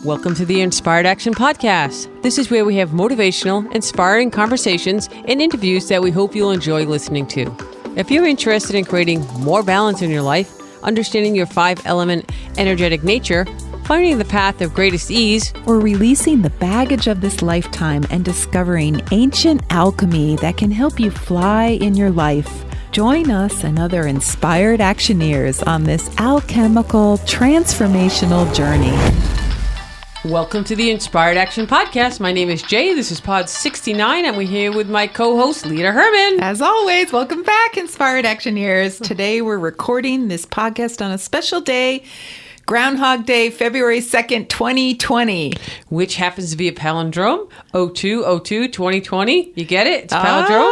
Welcome to the Inspired Action Podcast. This is where we have motivational, inspiring conversations and interviews that we hope you'll enjoy listening to. If you're interested in creating more balance in your life, understanding your 5-element energetic nature, finding the path of greatest ease, or releasing the baggage of this lifetime and discovering ancient alchemy that can help you fly in your life, join us and other inspired actioneers on this alchemical transformational journey. Welcome to the Inspired Action Podcast. My name is Jay. This is Pod 69, and we're here with my co-host, Lita Herman. As always, welcome back, Inspired Actioneers. Today, we're recording this podcast on a special day, Groundhog Day, February 2nd, 2020. Which happens to be a palindrome, 02/02/2020. You get it? It's a palindrome.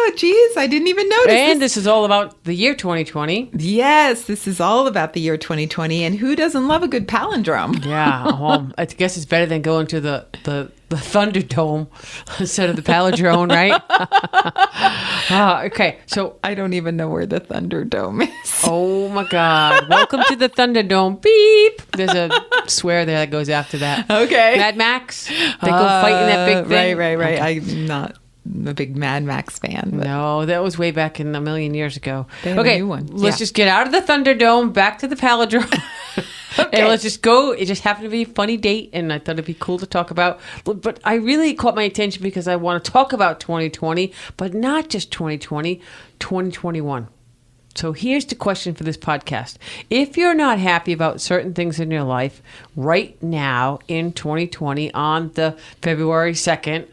Oh, geez, I didn't even notice. And this is all about the year 2020. Yes, this is all about the year 2020. And who doesn't love a good palindrome? Yeah, I guess it's better than going to the Thunderdome instead of the palindrome, right? Okay, so I don't even know where the Thunderdome is. Oh my God! Welcome to the Thunderdome. Beep. There's a swear there that goes after that. Okay. Mad Max. They go fight in that big thing. Right. Okay. I'm not a big Mad Max fan. But No, that was way back in a million years ago. They have a new one. Let's just get out of the Thunderdome, back to the palindrome. Okay. And let's just go. It just happened to be a funny date, and I thought it'd be cool to talk about. But I really caught my attention because I want to talk about 2020, but not just 2020, 2021. So here's the question for this podcast. If you're not happy about certain things in your life right now in 2020 on the February 2nd,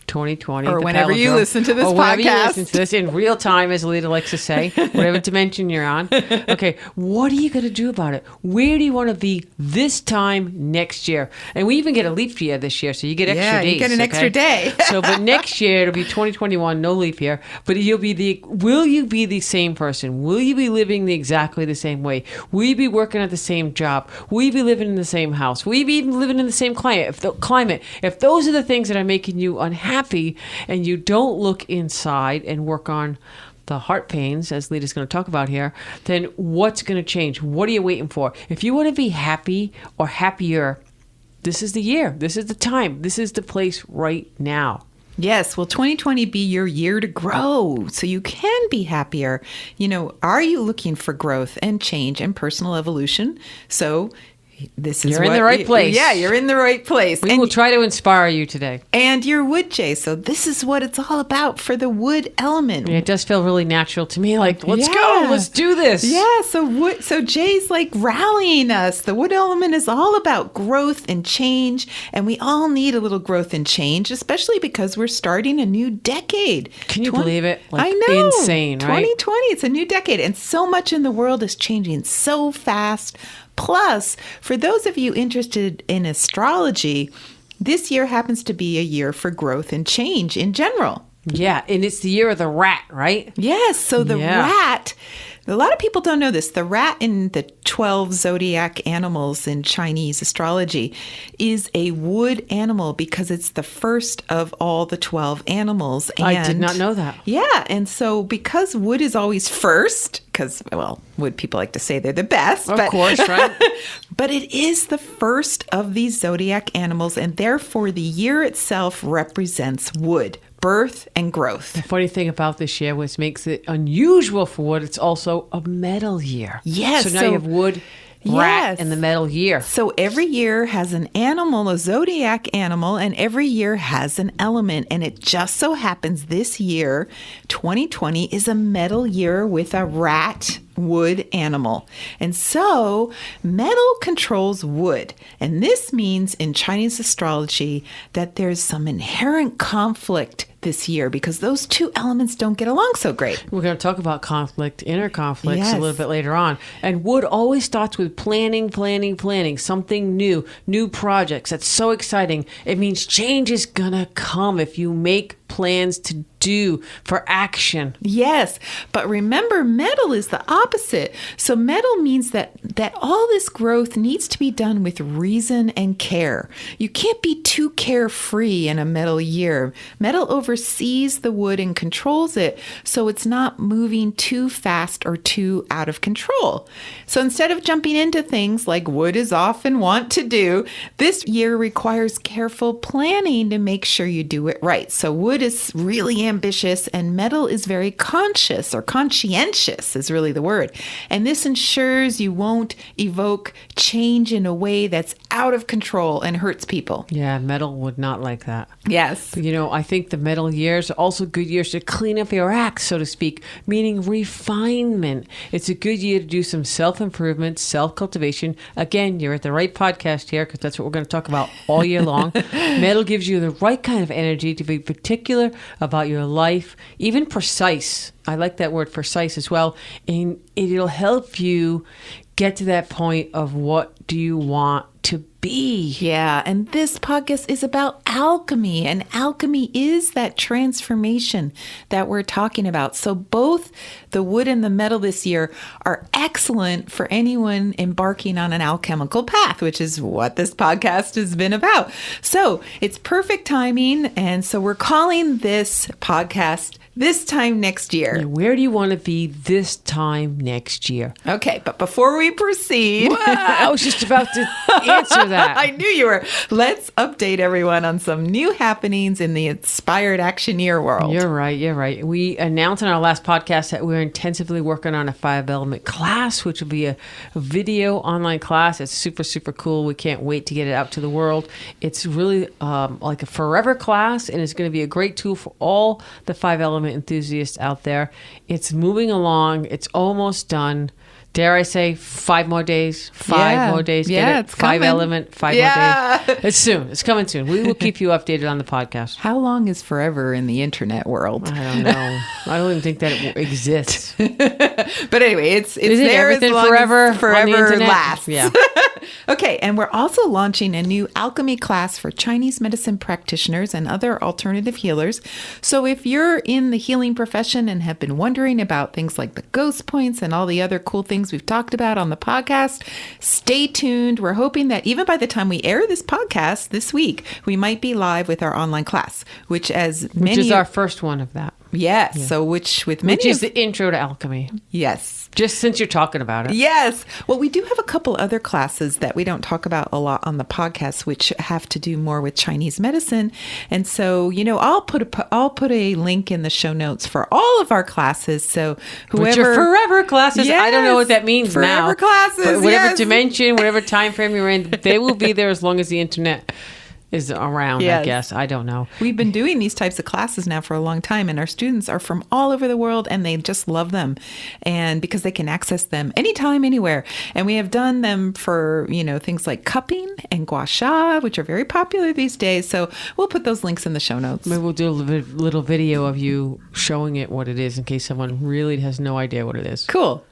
2020. Or whenever you listen to this or whenever podcast. you listen to this in real time, as Lita likes to say, whatever dimension you're on. Okay, what are you going to do about it? Where do you want to be this time next year? And we even get a leap year this year, so you get extra days. you get an extra day. But next year, it'll be 2021, no leap year. But will you be the same person? Will you be living exactly the same way? Will you be working at the same job? Will you be living in the same house? Will you be even living in the same climate? If those are the things that are making you unhappy, and you don't look inside and work on the heart pains, as Lita's going to talk about here, then what's going to change? What are you waiting for? If you want to be happy or happier, this is the year. This is the time. This is the place right now. Yes, will 2020 be your year to grow so you can be happier? Are you looking for growth and change and personal evolution? So you're in the right place. Yeah, you're in the right place. We will try to inspire you today. And you're wood, Jay. So this is what it's all about for the wood element. Yeah, it does feel really natural to me. Like, let's go. Let's do this. Yeah. So Jay's like rallying us. The wood element is all about growth and change. And we all need a little growth and change, especially because we're starting a new decade. Can you believe it? I know. Insane, right? 2020, it's a new decade. And so much in the world is changing so fast. Plus, for those of you interested in astrology, this year happens to be a year for growth and change in general. Yeah, and it's the year of the rat, right? Yes, so the rat, a lot of people don't know this. The rat in the 12 zodiac animals in Chinese astrology is a wood animal because it's the first of all the 12 animals. And I did not know that. Yeah, and so because wood is always first, because, wood people like to say they're the best. Of course, right? But it is the first of these zodiac animals, and therefore the year itself represents wood. Birth and growth. The funny thing about this year, which makes it unusual for wood, it's also a metal year. Yes. So now you have wood, rat, and the metal year. So every year has an animal, a zodiac animal, and every year has an element. And it just so happens this year, 2020, is a metal year with a rat wood animal. And so metal controls wood. And this means in Chinese astrology that there's some inherent conflict this year because those two elements don't get along so great. We're going to talk about conflict, inner conflicts Yes. a little bit later on. And wood always starts with planning, something new projects. That's so exciting. It means change is going to come if you make plans to do, for action. Yes, but remember, metal is the opposite. So metal means that all this growth needs to be done with reason and care. You can't be too carefree in a metal year. Metal oversees the wood and controls it, so it's not moving too fast or too out of control. So instead of jumping into things like wood is often wont to do, this year requires careful planning to make sure you do it right. So wood is really ambitious and metal is very conscious, or conscientious is really the word. And this ensures you won't evoke change in a way that's out of control and hurts people. Yeah, metal would not like that. Yes. But, I think the metal years are also good years to clean up your act, so to speak, meaning refinement. It's a good year to do some self-improvement, self-cultivation. Again, you're at the right podcast here, because that's what we're going to talk about all year long. Metal gives you the right kind of energy to be particular about your life, even precise. I like that word, precise, as well. And it'll help you get to that point of what do you want to be. Yeah, and this podcast is about alchemy, and alchemy is that transformation that we're talking about. So both the wood and the metal this year are excellent for anyone embarking on an alchemical path, which is what this podcast has been about. So it's perfect timing, and so we're calling this podcast This Time Next Year. And where do you want to be this time next year? Okay, but before we proceed... I was just about to answer that. I knew you were. Let's update everyone on some new happenings in the inspired actioneer world. You're right. We announced in our last podcast that we're intensively working on a 5-element class, which will be a video online class. It's super, super cool. We can't wait to get it out to the world. It's really like a forever class, and it's going to be a great tool for all the 5-element enthusiasts out there. It's moving along. It's almost done. Dare I say 5 more days? 5 more days. Yeah, it's 5-element, 5 more days. It's soon. It's coming soon. We will keep you updated on the podcast. How long is forever in the internet world? I don't know. I don't even think that it exists. But anyway, it's Isn't there as everything long forever as forever on the internet? lasts. Yeah. Okay, and we're also launching a new alchemy class for Chinese medicine practitioners and other alternative healers. So if you're in the healing profession and have been wondering about things like the ghost points and all the other cool things we've talked about on the podcast, stay tuned. We're hoping that even by the time we air this podcast this week, we might be live with our online class, which is our first one of that. Yes. Yeah. So which is the intro to alchemy. Yes. Just since you're talking about it. Yes. Well, we do have a couple other classes that we don't talk about a lot on the podcast, which have to do more with Chinese medicine. And so, I'll put a link in the show notes for all of our classes. So whoever... Which are forever classes. Yes, I don't know what that means forever now. Forever classes, but whatever dimension, whatever time frame you're in, they will be there as long as the internet is around, yes. I guess. I don't know. We've been doing these types of classes now for a long time, and our students are from all over the world, and they just love them, and because they can access them anytime, anywhere. And we have done them for, things like cupping and gua sha, which are very popular these days. So we'll put those links in the show notes. Maybe we'll do a little video of you showing it what it is in case someone really has no idea what it is. Cool.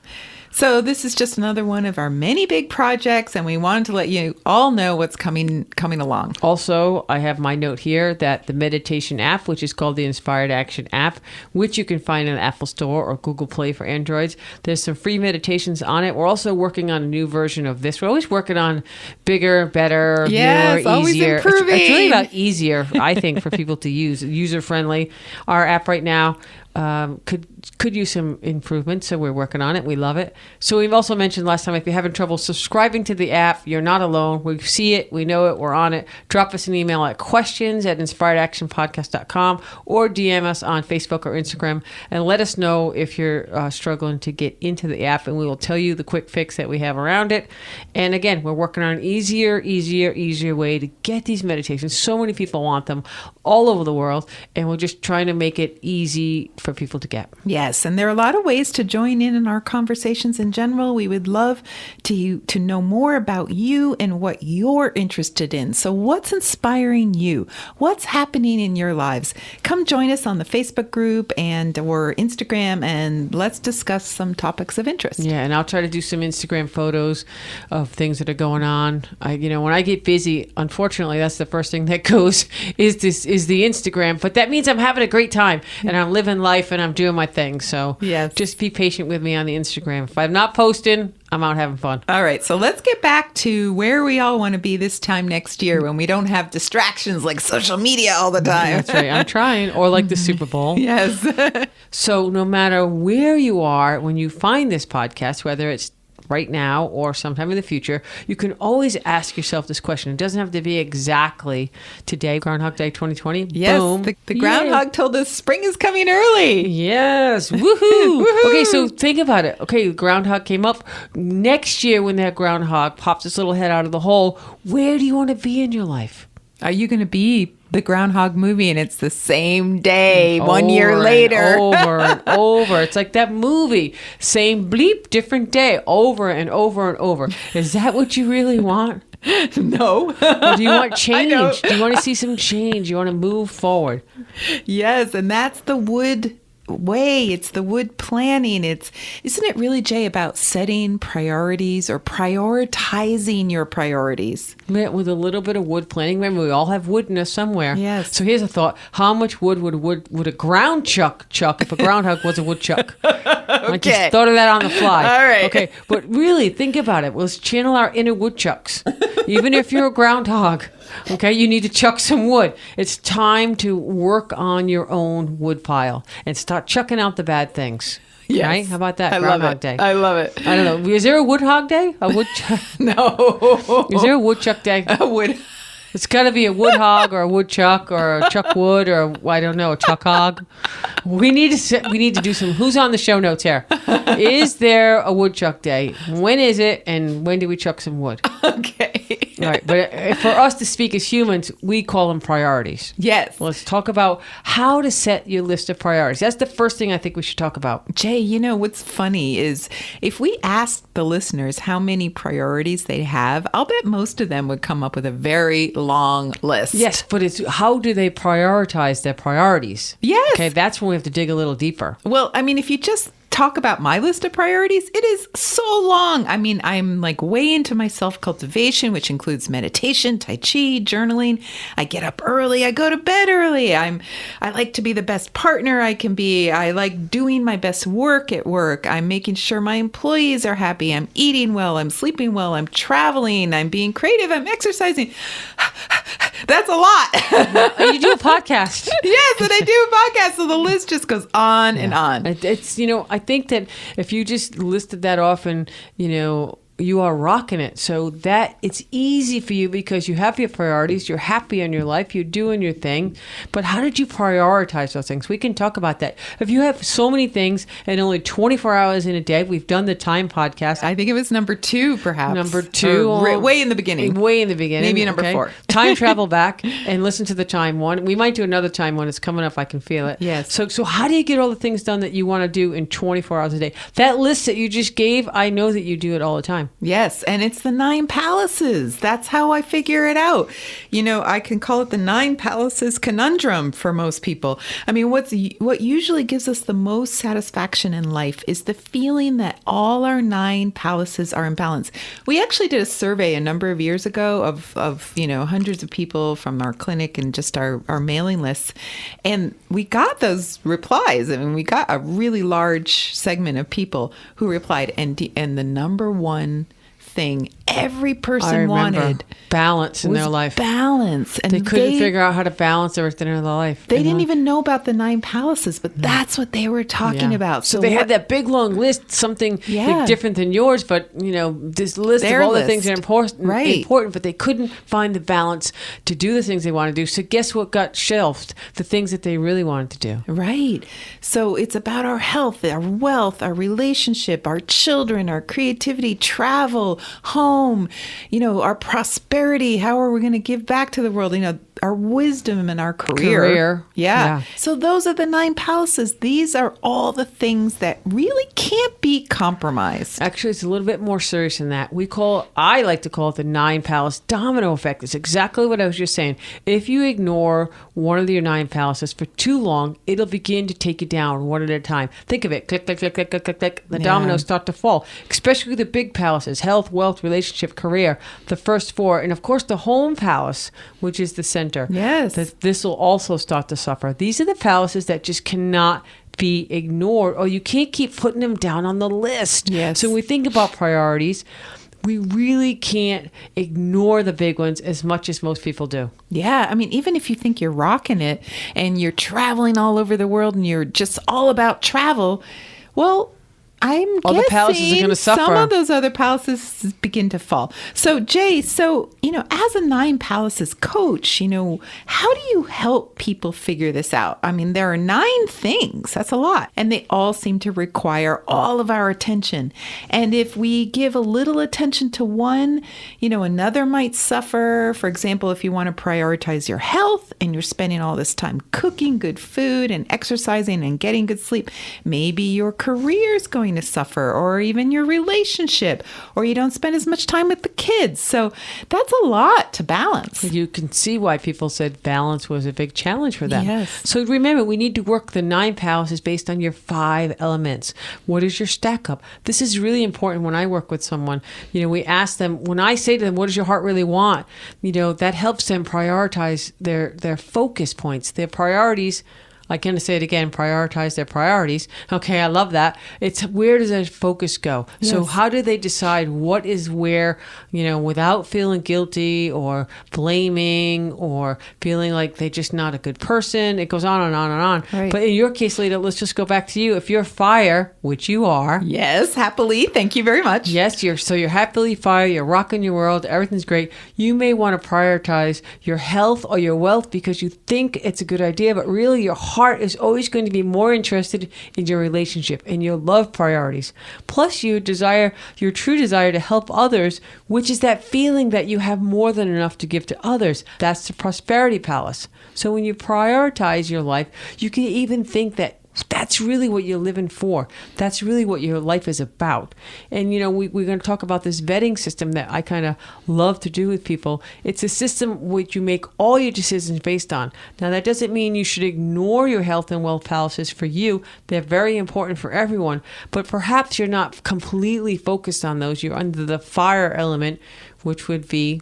So this is just another one of our many big projects, and we wanted to let you all know what's coming along. Also, I have my note here that the meditation app, which is called the Inspired Action app, which you can find in the Apple Store or Google Play for Androids. There's some free meditations on it. We're also working on a new version of this. We're always working on bigger, better, yes, newer, always easier. Improving. It's really about easier, I think, for people to use. User-friendly. Our app right now could use some improvement, so we're working on it. We love it. So we've also mentioned last time, if you're having trouble subscribing to the app, you're not alone. We see it, we know it, we're on it. Drop us an email at questions@inspiredactionpodcast.com or DM us on Facebook or Instagram and let us know if you're struggling to get into the app, and we will tell you the quick fix that we have around it. And again, we're working on an easier way to get these meditations. So many people want them all over the world, and we're just trying to make it easy for people to get. Yes, and there are a lot of ways to join in our conversations questions in general. We would love to know more about you and what you're interested in. So what's inspiring you? What's happening in your lives? Come join us on the Facebook group or Instagram, and let's discuss some topics of interest. Yeah, and I'll try to do some Instagram photos of things that are going on. When I get busy, unfortunately, that's the first thing that goes is the Instagram. But that means I'm having a great time and I'm living life and I'm doing my thing. So yes. Just be patient with me on the Instagram. If I'm not posting, I'm out having fun. All right, so let's get back to where we all want to be this time next year when we don't have distractions like social media all the time. That's right. I'm trying. Or like the Super Bowl. Yes. So no matter where you are when you find this podcast, whether it's right now or sometime in the future, you can always ask yourself this question. It doesn't have to be exactly today, Groundhog Day 2020. Yes, Boom. The groundhog told us spring is coming early. Yes. Woohoo. Woohoo. Okay, so think about it. Okay, groundhog came up. Next year when that groundhog pops its little head out of the hole, where do you want to be in your life? Are you going to be the Groundhog movie and it's the same day 1 year later? Over and over. It's like that movie. Same bleep, different day, over and over and over. Is that what you really want? No. Or do you want change? Do you want to see some change? You want to move forward? Yes, and that's the wood way. It's the wood planning. Isn't it really, Jay, about setting priorities or prioritizing your priorities? With a little bit of wood planning. Remember, we all have wood in us somewhere. Yes. So here's a thought. How much wood would a ground chuck if a groundhog was a woodchuck? I just thought of that on the fly. All right. Okay. But really, think about it. Let's channel our inner woodchucks. Even if you're a groundhog, okay, you need to chuck some wood. It's time to work on your own wood pile and start chucking out the bad things. Yes. Right? How about that? I Groundhog love it. Day. I love it. I don't know. Is there a woodhog day? A woodchuck? No. Is there a woodchuck day? A wood. It's got to be a woodhog or a woodchuck or a chuck wood or I don't know, a chuck hog. We need to do some. Who's on the show notes here? Is there a woodchuck day? When is it? And when do we chuck some wood? Okay. All right, but for us to speak as humans, we call them priorities. Yes. Let's talk about how to set your list of priorities. That's the first thing I think we should talk about. Jay, what's funny is if we asked the listeners how many priorities they have, I'll bet most of them would come up with a very long list. Yes, but it's how do they prioritize their priorities? Yes. Okay, that's when we have to dig a little deeper. Well, if you just talk about my list of priorities, it is so long. I'm like way into my self-cultivation, which includes meditation, Tai Chi, journaling. I get up early. I go to bed early. I like to be the best partner I can be. I like doing my best work at work. I'm making sure my employees are happy. I'm eating well. I'm sleeping well. I'm traveling. I'm being creative. I'm exercising. That's a lot. You do a podcast. Yes, and I do a podcast. So the list just goes on and on. It's, I think that if you just listed that off and, you are rocking it. So that it's easy for you because you have your priorities. You're happy in your life. You're doing your thing. But how did you prioritize those things? We can talk about that. If you have so many things and only 24 hours in a day, we've done the time podcast. I think it was number 2, perhaps. Number 2. Way in the beginning. Way in the beginning. Maybe number 4. Time travel back and listen to the time one. We might do another time one. It's coming up. I can feel it. Yes. So how do you get all the things done that you want to do in 24 hours a day? That list that you just gave, I know that you do it all the time. Yes, and it's the 9 palaces. That's how I figure it out. I can call it the 9 palaces conundrum for most people. What usually gives us the most satisfaction in life is the feeling that all our 9 palaces are in balance. We actually did a survey a number of years ago of hundreds of people from our clinic and just our mailing lists, and we got those replies. We got a really large segment of people who replied, and the number one thing every person wanted balance in their life. Balance. And they couldn't figure out how to balance everything in their life. They didn't even know about the 9 palaces, but that's what they were talking about. So they had that big long list, something different than yours, but this list of all the things that are important, but they couldn't find the balance to do the things they want to do. So guess what got shelved? The things that they really wanted to do. Right. So it's about our health, our wealth, our relationship, our children, our creativity, travel, home, home, our prosperity. How are we going to give back to the world? Our wisdom and our career. Yeah. So those are the 9 palaces. These are all the things that really can't be compromised. Actually, it's a little bit more serious than that. I like to call it the 9 palace domino effect. It's exactly what I was just saying. If you ignore one of your 9 palaces for too long, it'll begin to take you down one at a time. Think of it. Click, click, click, click, click, click, click. The dominoes start to fall, especially the big palaces: health, wealth, relationship, career, the first 4. And of course, the home palace, which is the center. Yes. This will also start to suffer. These are the palaces that just cannot be ignored, or you can't keep putting them down on the list. Yes. So when we think about priorities, we really can't ignore the big ones as much as most people do. Yeah. I mean, even if you think you're rocking it and you're traveling all over the world and you're just all about travel, well, I'm All the palaces are going to suffer. Some of those other palaces begin to fall. So, Jay, as a 9 palaces coach, how do you help people figure this out? I mean, there are 9 things. That's a lot. And they all seem to require all of our attention. And if we give a little attention to one, another might suffer. For example, if you want to prioritize your health and you're spending all this time cooking good food and exercising and getting good sleep, maybe your career is going to suffer, or even your relationship, or you don't spend as much time with the kids. So that's a lot to balance. You can see why people said balance was a big challenge for them. Yes. So remember, we need to work the 9 palaces based on your 5 elements. What is your stack up? This is really important when I work with someone. We ask them, when I say to them, what does your heart really want? That helps them prioritize their focus points, their priorities. I can say it again, prioritize their priorities. Okay, I love that. It's where does their focus go? Yes. So how do they decide what is where, without feeling guilty or blaming or feeling like they're just not a good person? It goes on and on and on. Right. But in your case, Lita, let's just go back to you. If you're fire, which you are. Yes, happily. Thank you very much. Yes, you're happily fire. You're rocking your world. Everything's great. You may want to prioritize your health or your wealth because you think it's a good idea, but really your heart is always going to be more interested in your relationship and your love priorities. Plus your true desire to help others, which is that feeling that you have more than enough to give to others. That's the prosperity palace. So when you prioritize your life, you can even think that that's really what you're living for. That's really what your life is about. And, we're going to talk about this vetting system that I kind of love to do with people. It's a system which you make all your decisions based on. Now, that doesn't mean you should ignore your health and wealth palaces for you. They're very important for everyone. But perhaps you're not completely focused on those. You're under the fire element, which would be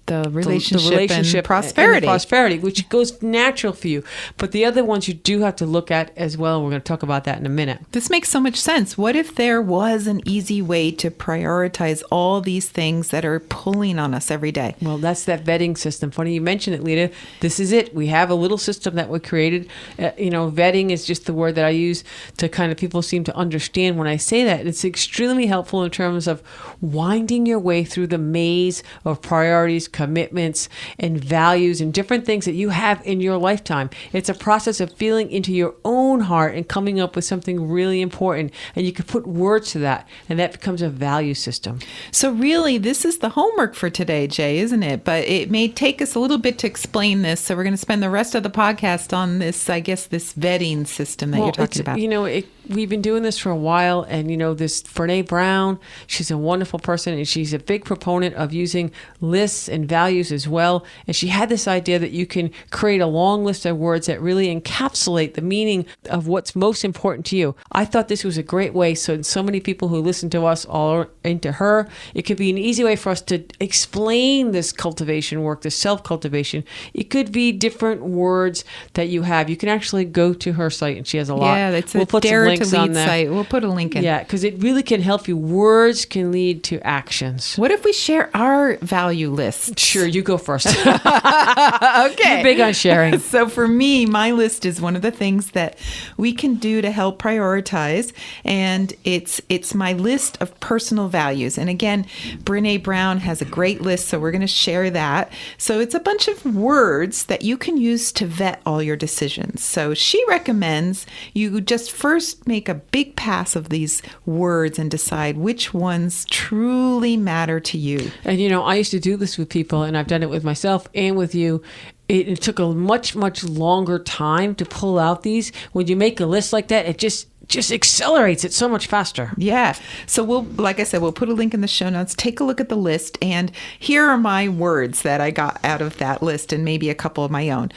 the relationship and prosperity. And the prosperity, which goes natural for you. But the other ones you do have to look at as well. We're going to talk about that in a minute. This makes so much sense. What if there was an easy way to prioritize all these things that are pulling on us every day? Well, that's that vetting system. Funny you mentioned it, Lita. This is it. We have a little system that we created. Vetting is just the word that I use to kind of people seem to understand when I say that. It's extremely helpful in terms of winding your way through the maze of priorities, commitments, and values and different things that you have in your lifetime. It's a process of feeling into your own heart and coming up with something really important. And you can put words to that, and that becomes a value system. So really, this is the homework for today, Jay, isn't it? But it may take us a little bit to explain this. So we're going to spend the rest of the podcast on this, I guess, this vetting system that you're talking about. We've been doing this for a while, and this Brene Brown, she's a wonderful person, and she's a big proponent of using lists and values as well. And she had this idea that you can create a long list of words that really encapsulate the meaning of what's most important to you. I thought this was a great way. So many people who listen to us all are into her. It could be an easy way for us to explain this cultivation work, this self-cultivation. It could be different words that you have. You can actually go to her site, and she has a lot. Yeah, it's we'll put some links on there. Site. We'll put a link in. Yeah, because it really can help you. Words can lead to actions. What if we share our value list? Sure, you go first. Okay. You're big on sharing. So for me, my list is one of the things that we can do to help prioritize. And it's my list of personal values. And again, Brene Brown has a great list, so we're going to share that. So it's a bunch of words that you can use to vet all your decisions. So she recommends you just first make a big pass of these words and decide which ones truly matter to you. And, I used to do this with people, and I've done it with myself and with you. It took a much, much longer time to pull out these. When you make a list like that, it just accelerates it so much faster. Yeah. So like I said, we'll put a link in the show notes. Take a look at the list. And here are my words that I got out of that list, and maybe a couple of my own.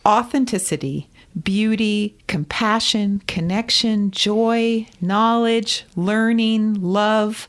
Authenticity, beauty, compassion, connection, joy, knowledge, learning, love,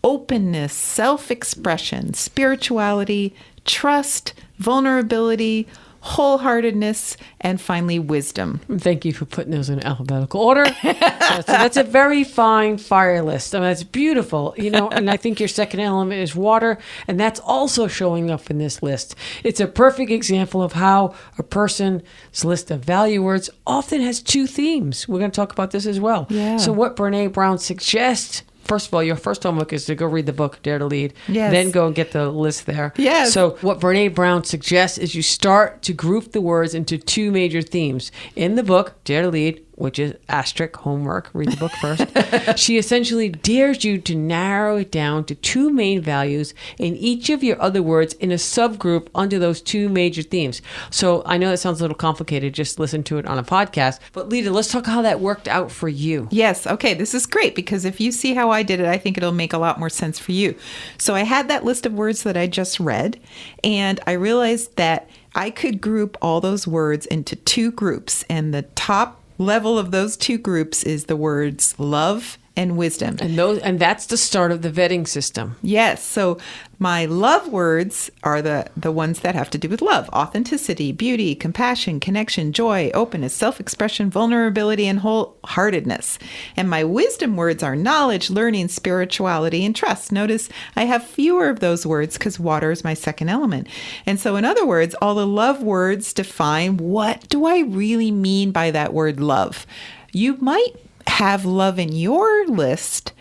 openness, self-expression, spirituality, trust, vulnerability, wholeheartedness, and finally wisdom. Thank you for putting those in alphabetical order. That's a very fine fire list. I mean, that's beautiful, and I think your second element is water, and that's also showing up in this list. It's a perfect example of how a person's list of value words often has two themes. We're going to talk about this as well. Yeah. So what Brene Brown suggests, first of all, your first homework is to go read the book, Dare to Lead. Yes. Then go and get the list there. Yes. So what Brene Brown suggests is you start to group the words into two major themes. In the book, Dare to Lead, which is asterisk homework, read the book first, she essentially dares you to narrow it down to two main values in each of your other words in a subgroup under those two major themes. So I know that sounds a little complicated, just listen to it on a podcast. But Lita, let's talk how that worked out for you. Yes. Okay. This is great because if you see how I did it, I think it'll make a lot more sense for you. So I had that list of words that I just read, and I realized that I could group all those words into two groups, and the top level of those two groups is the words love and wisdom. And that's the start of the vetting system. Yes. So my love words are the ones that have to do with love: authenticity, beauty, compassion, connection, joy, openness, self-expression, vulnerability, and wholeheartedness. And my wisdom words are knowledge, learning, spirituality, and trust. Notice I have fewer of those words because water is my second element. And so in other words, all the love words define what do I really mean by that word love. You might have love in your list,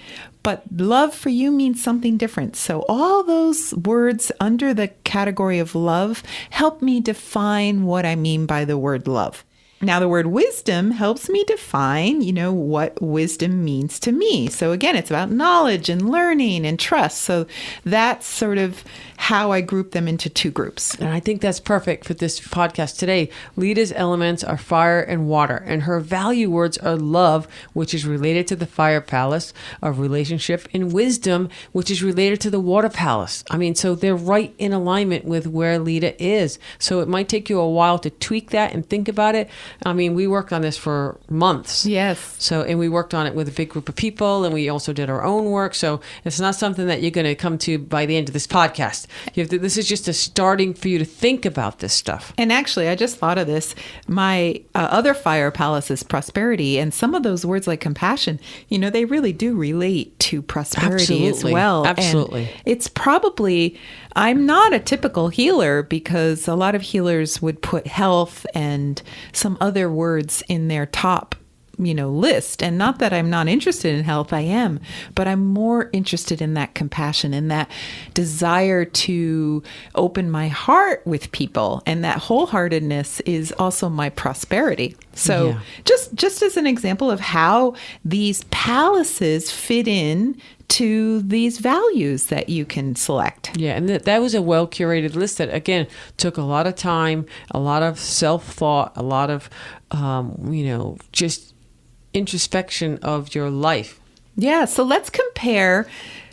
but love for you means something different. So all those words under the category of love help me define what I mean by the word love. Now, the word wisdom helps me define, what wisdom means to me. So again, it's about knowledge and learning and trust. So that's sort of how I group them into two groups. And I think that's perfect for this podcast today. Lita's elements are fire and water, and her value words are love, which is related to the fire palace of relationship, and wisdom, which is related to the water palace. I mean, so they're right in alignment with where Lita is. So it might take you a while to tweak that and think about it. I mean, we worked on this for months. Yes. And we worked on it with a big group of people, and we also did our own work. So it's not something that you're going to come to by the end of this podcast. This is just a starting for you to think about this stuff. And actually, I just thought of this. My other fire palace is prosperity. And some of those words like compassion, they really do relate to prosperity as well. Absolutely. And it's probably, I'm not a typical healer because a lot of healers would put health and some other words in their top list. And not that I'm not interested in health, I am, but I'm more interested in that compassion and that desire to open my heart with people. And that wholeheartedness is also my prosperity. So Yeah. just as an example of how these palaces fit in to these values that you can select. Yeah, and that was a well-curated list that, again, took a lot of time, a lot of self-thought, a lot of, just introspection of your life. Yeah, so let's compare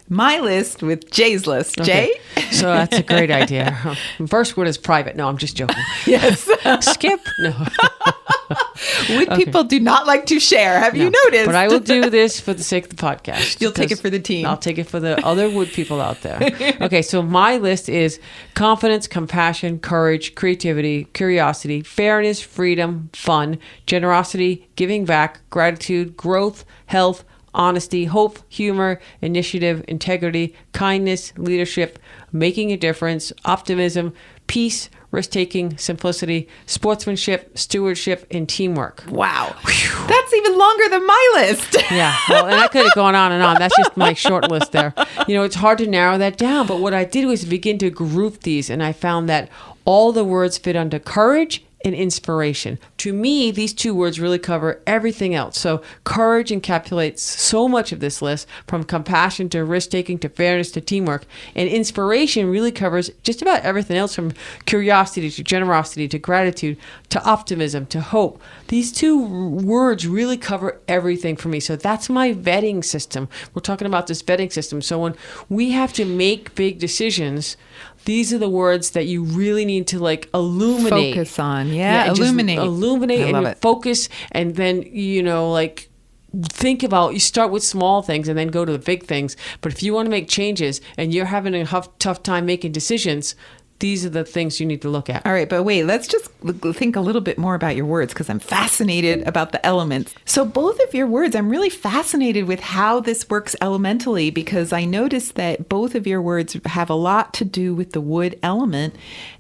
my list with Jay's list. Okay. Jay? So that's a great idea. First word is private. No, I'm just joking. Yes. Skip? No. Wood people do not like to share. Have you No. noticed? But I will do this for the sake of the podcast. You'll take it because for the team. I'll take it for the other wood people out there. Okay, so my list is confidence, compassion, courage, creativity, curiosity, fairness, freedom, fun, generosity, giving back, gratitude, growth, health, honesty, hope, humor, initiative, integrity, kindness, leadership, making a difference, optimism, peace, risk-taking, simplicity, sportsmanship, stewardship, and teamwork. Wow. That's even longer than my list. Yeah, well, and I could have gone on and on. That's just my short list there. It's hard to narrow that down, but what I did was begin to group these, and I found that all the words fit under courage and inspiration. To me, these two words really cover everything else. So courage encapsulates so much of this list, from compassion to risk-taking to fairness to teamwork. And inspiration really covers just about everything else, from curiosity to generosity to gratitude to optimism to hope. These two words really cover everything for me. So that's my vetting system. We're talking about this vetting system. So when we have to make big decisions, these are the words that you really need to like illuminate. Focus on. Yeah, illuminate. Illuminate and focus. And then, like think about, you start with small things and then go to the big things. But if you want to make changes and you're having a tough time making decisions, these are the things you need to look at. All right, but wait, let's just think a little bit more about your words, because I'm fascinated about the elements. So both of your words, I'm really fascinated with how this works elementally, because I noticed that both of your words have a lot to do with the wood element,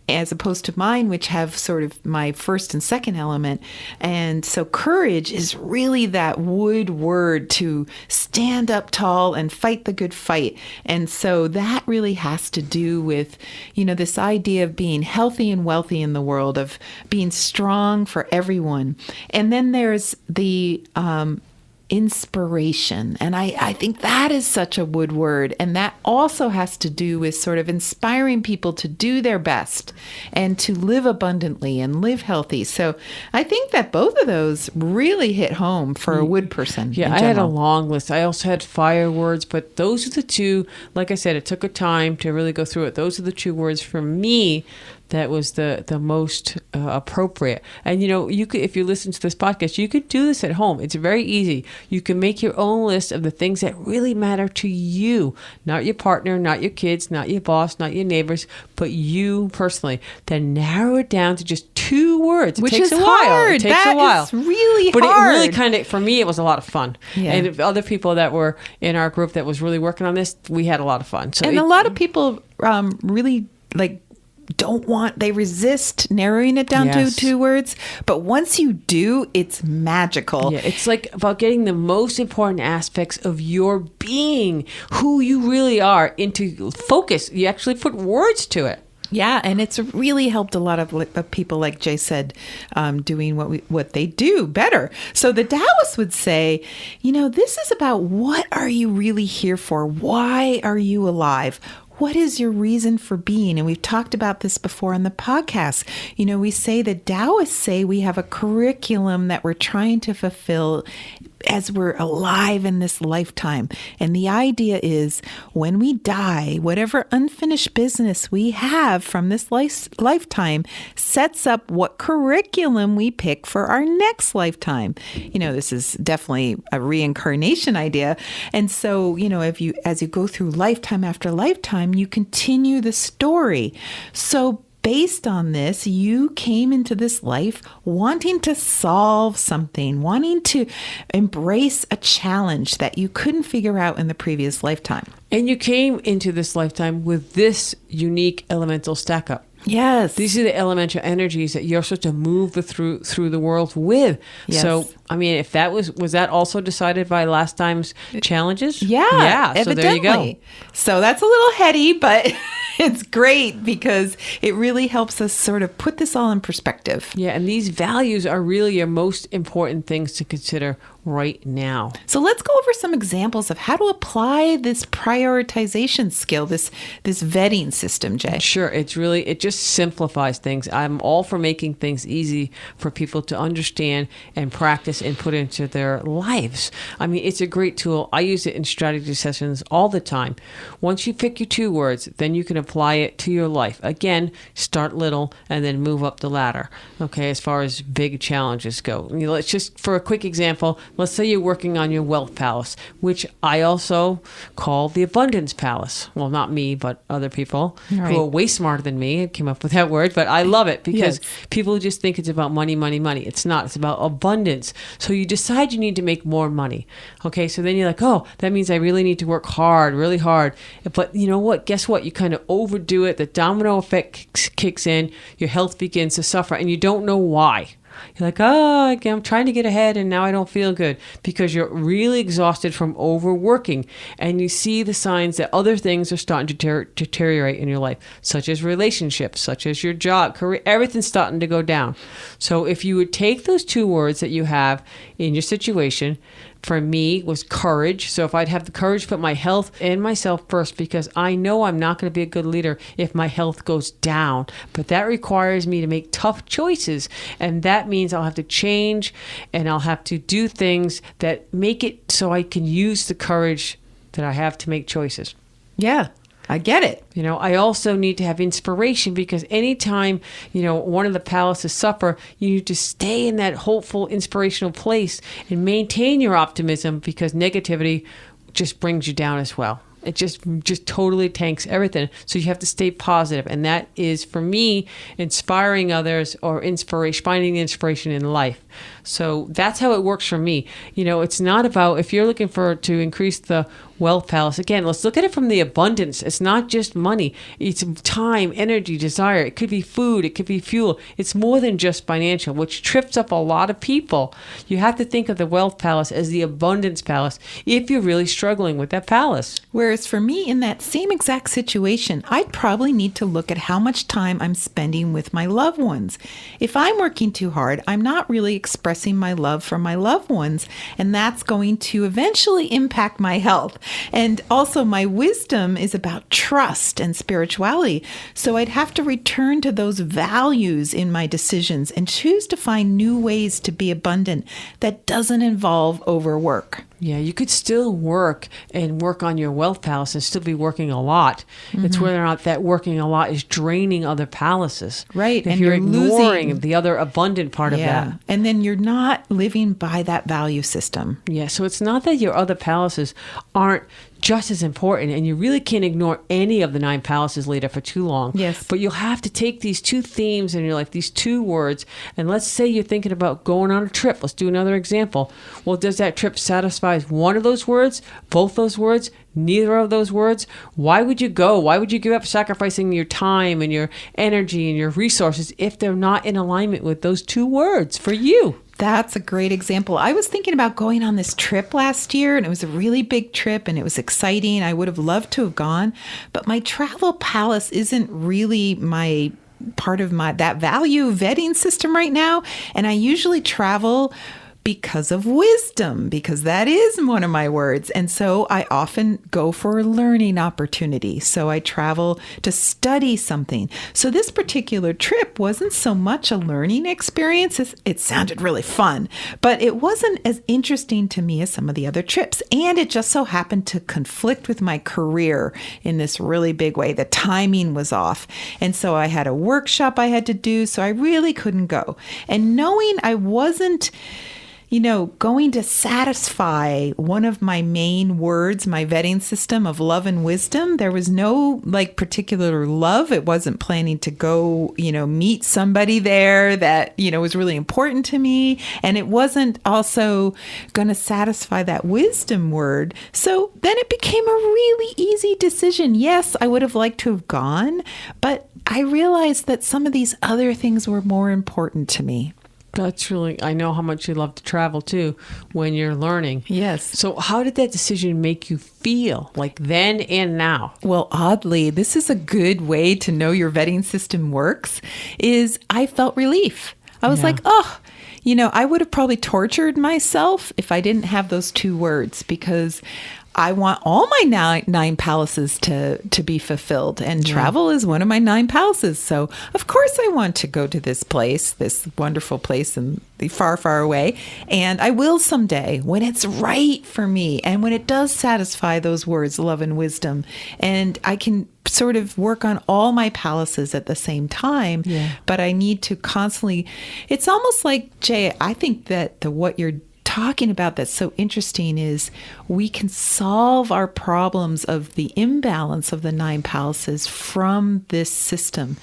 as opposed to mine, which have sort of my first and second element. And so courage is really that wood word, to stand up tall and fight the good fight. And so that really has to do with, this idea of being healthy and wealthy in the world, of being strong for everyone. And then there's the inspiration. And I think that is such a wood word. And that also has to do with sort of inspiring people to do their best and to live abundantly and live healthy. So I think that both of those really hit home for a wood person. Yeah, I had a long list. I also had fire words, but those are the two, like I said, it took a time to really go through it. Those are the two words for me that was the most appropriate. And you could, if you listen to this podcast, you could do this at home. It's very easy. You can make your own list of the things that really matter to you, not your partner, not your kids, not your boss, not your neighbors, but you personally. Then narrow it down to just 2 words. Which takes is a while. hard. It takes a while. Is really but hard. It really kind of, for me, it was a lot of fun. Yeah. And if other people that were in our group that was really working on this, we had a lot of fun. So a lot of people really they resist narrowing it down to 2 words. But once you do, it's magical. Yeah, it's like about getting the most important aspects of your being, who you really are, into focus. You actually put words to it. Yeah, and it's really helped a lot of people, like Jay said, doing what they do better. So the Taoists would say, this is about, what are you really here for? Why are you alive? What is your reason for being? And we've talked about this before on the podcast. We say that Taoists say we have a curriculum that we're trying to fulfill as we're alive in this lifetime. And the idea is, when we die, whatever unfinished business we have from this lifetime sets up what curriculum we pick for our next lifetime. This is definitely a reincarnation idea. And so, as you go through lifetime after lifetime, you continue the story. So based on this, you came into this life wanting to solve something, wanting to embrace a challenge that you couldn't figure out in the previous lifetime. And you came into this lifetime with this unique elemental stack up. Yes. These are the elemental energies that you're supposed to move through the world with. Yes. So, if that was that also decided by last time's challenges? Yeah. So there you go. So that's a little heady, but it's great because it really helps us sort of put this all in perspective. Yeah. And these values are really your most important things to consider right now. So let's go over some examples of how to apply this prioritization skill, this vetting system, Jay. Sure. It just simplifies things. I'm all for making things easy for people to understand and practice and put into their lives. It's a great tool. I use it in strategy sessions all the time. Once you pick your 2 words, then you can apply it to your life. Again, start little and then move up the ladder. Okay, as far as big challenges go. Let's just, for a quick example, let's say you're working on your wealth palace, which I also call the abundance palace. Well, not me, but other people who are way smarter than me came up with that word, but I love it because people just think it's about money, money, money. It's not. It's about abundance. So you decide you need to make more money. Okay, so then you're like, oh, that means I really need to work hard, really hard. But you know what? Guess what? You kind of overdo it. The domino effect kicks in. Your health begins to suffer, and you don't know why. You're like, oh, I'm trying to get ahead and now I don't feel good because you're really exhausted from overworking. And you see the signs that other things are starting to deteriorate in your life, such as relationships, such as your job, career, everything's starting to go down. So if you would take those two words that you have in your situation, for me was courage. So if I'd have the courage to put my health and myself first, because I know I'm not going to be a good leader if my health goes down. But that requires me to make tough choices. And that means I'll have to change and I'll have to do things that make it so I can use the courage that I have to make choices. Yeah, I get it. I also need to have inspiration because anytime, one of the palaces suffer, you need to stay in that hopeful, inspirational place and maintain your optimism because negativity just brings you down as well. It just totally tanks everything. So you have to stay positive. And that is, for me, inspiring others or finding inspiration in life. So that's how it works for me. It's not about, if you're looking to increase the wealth palace, again, let's look at it from the abundance. It's not just money. It's time, energy, desire. It could be food. It could be fuel. It's more than just financial, which trips up a lot of people. You have to think of the wealth palace as the abundance palace if you're really struggling with that palace. Whereas for me, in that same exact situation, I'd probably need to look at how much time I'm spending with my loved ones. If I'm working too hard, I'm not really expressing my love for my loved ones, and that's going to eventually impact my health. And also my wisdom is about trust and spirituality. So I'd have to return to those values in my decisions and choose to find new ways to be abundant that doesn't involve overwork. Yeah, you could still work on your wealth palace and still be working a lot. Mm-hmm. It's whether or not that working a lot is draining other palaces. Right. If you're ignoring the other abundant part of that. And then you're not living by that value system. Yeah, so it's not that your other palaces aren't just as important, and you really can't ignore any of the 9 palaces later for too long. Yes. But you'll have to take these 2 themes in your life, these 2 words, and let's say you're thinking about going on a trip. Let's do another example. Well, does that trip satisfy one of those words, both those words, neither of those words? Why would you go? Why would you give up sacrificing your time and your energy and your resources if they're not in alignment with those 2 words for you? That's a great example. I was thinking about going on this trip last year, and it was a really big trip and it was exciting. I would have loved to have gone, but my travel palace isn't really my part of that value vetting system right now. And I usually travel because of wisdom, because that is one of my words. And so I often go for a learning opportunity. So I travel to study something. So this particular trip wasn't so much a learning experience. It sounded really fun, but it wasn't as interesting to me as some of the other trips. And it just so happened to conflict with my career in this really big way. The timing was off. And so I had a workshop I had to do, so I really couldn't go. And knowing I wasn't going to satisfy one of my main words, my vetting system of love and wisdom. There was no particular love. It wasn't planning to go, meet somebody there that, was really important to me. And it wasn't also going to satisfy that wisdom word. So then it became a really easy decision. Yes, I would have liked to have gone, but I realized that some of these other things were more important to me. That's really, I know how much you love to travel too when you're learning. Yes. So how did that decision make you feel, like then and now? Well, oddly, this is a good way to know your vetting system works, is I felt relief. I was like, I would have probably tortured myself if I didn't have those 2 words, because I want all my 9 palaces to be fulfilled, and travel is one of my 9 palaces. So of course I want to go to this place, this wonderful place in the far, far away. And I will someday when it's right for me and when it does satisfy those words, love and wisdom. And I can sort of work on all my palaces at the same time. Yeah. But I need to constantly, it's almost like, Jay, I think that what you're talking about that's so interesting is we can solve our problems of the imbalance of the 9 palaces from this system.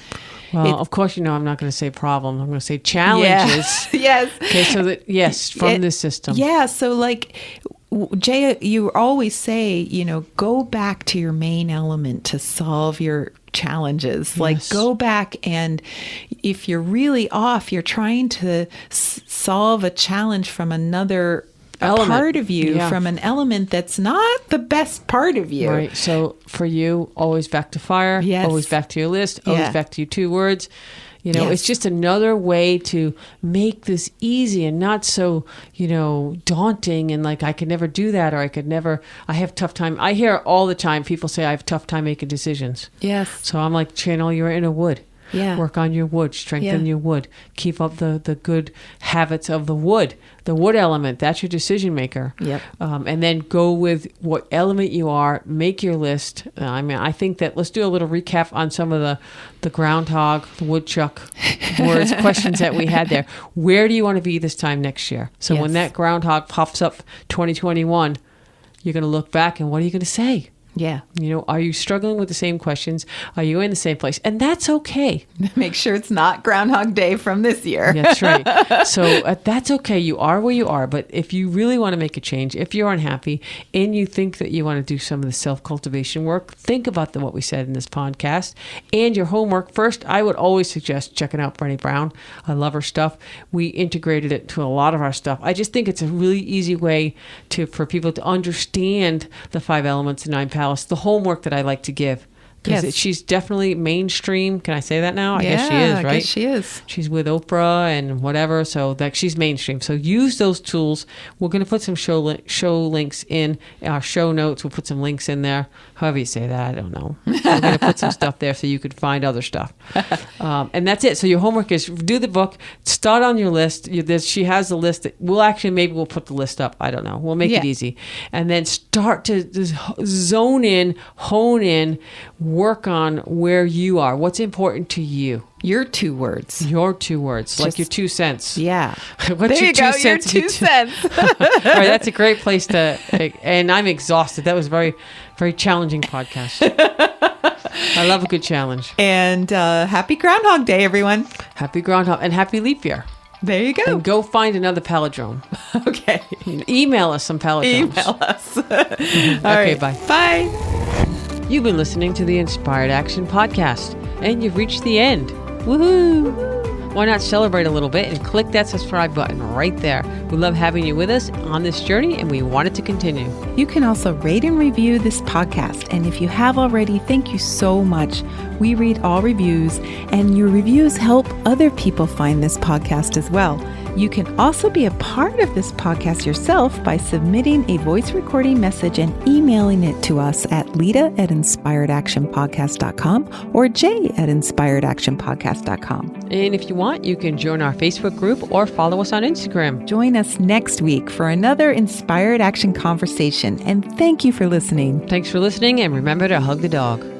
Well, of course, I'm not going to say problems. I'm going to say challenges. Yes. Okay, so that, from this system. Yeah, so Jay, you always say, go back to your main element to solve your challenges. Like go back, and if you're really off, you're trying to solve a challenge from another part of you, from an element that's not the best part of you. Right. So for you, always back to fire, always back to your list, always back to your 2 words. You know, it's just another way to make this easy and not so, daunting and like I could never do that, or I have tough time. I hear all the time people say I have a tough time making decisions. Yes. So I'm like, channel your inner wood. Yeah. Work on your wood, strengthen your wood, keep up the good habits of the wood element. That's your decision maker. Yep. And then go with what element you are, make your list. I think that let's do a little recap on some of the groundhog, the woodchuck words, questions that we had there. Where do you want to be this time next year? So when that groundhog pops up 2021, you're going to look back and what are you going to say? Yeah. Are you struggling with the same questions? Are you in the same place? And that's okay. Make sure it's not Groundhog Day from this year. That's right. So that's okay. You are where you are. But if you really want to make a change, if you're unhappy and you think that you want to do some of the self-cultivation work, think about what we said in this podcast and your homework. First, I would always suggest checking out Brené Brown. I love her stuff. We integrated it to a lot of our stuff. I just think it's a really easy way for people to understand the 5 elements and 9 palace, the homework that I like to give. Because she's definitely mainstream. Can I say that now? I guess she is, right? I guess she is. She's with Oprah and whatever. So she's mainstream. So use those tools. We're going to put some show links in our show notes. We'll put some links in there. However you say that, I don't know. We're going to put some stuff there so you could find other stuff. And that's it. So your homework is do the book. Start on your list. She has a list. Maybe we'll put the list up. I don't know. We'll make it easy. And then start to just zone in, hone in, work on where you are. What's important to you? Your 2 words. Your 2 words. Like your 2 cents. Yeah. What's there your you 2 go, cents? Your 2 cents. All right, that's a great place to... And I'm exhausted. That was a very, very challenging podcast. I love a good challenge. And happy Groundhog Day, everyone. Happy Groundhog and happy leap year. There you go. And go find another palindrome. Okay. Email us some palindromes. Email us. Okay, right. bye. Bye. You've been listening to the Inspired Action Podcast, and you've reached the end. Woohoo! Why not celebrate a little bit and click that subscribe button right there. We love having you with us on this journey, and we want it to continue. You can also rate and review this podcast. And if you have already, thank you so much. We read all reviews, and your reviews help other people find this podcast as well. You can also be a part of this podcast yourself by submitting a voice recording message and emailing it to us at lita@inspiredactionpodcast.com or jay@inspiredactionpodcast.com. And if you want, you can join our Facebook group or follow us on Instagram. Join us next week for another Inspired Action conversation. And thank you for listening. Thanks for listening, and remember to hug the dog.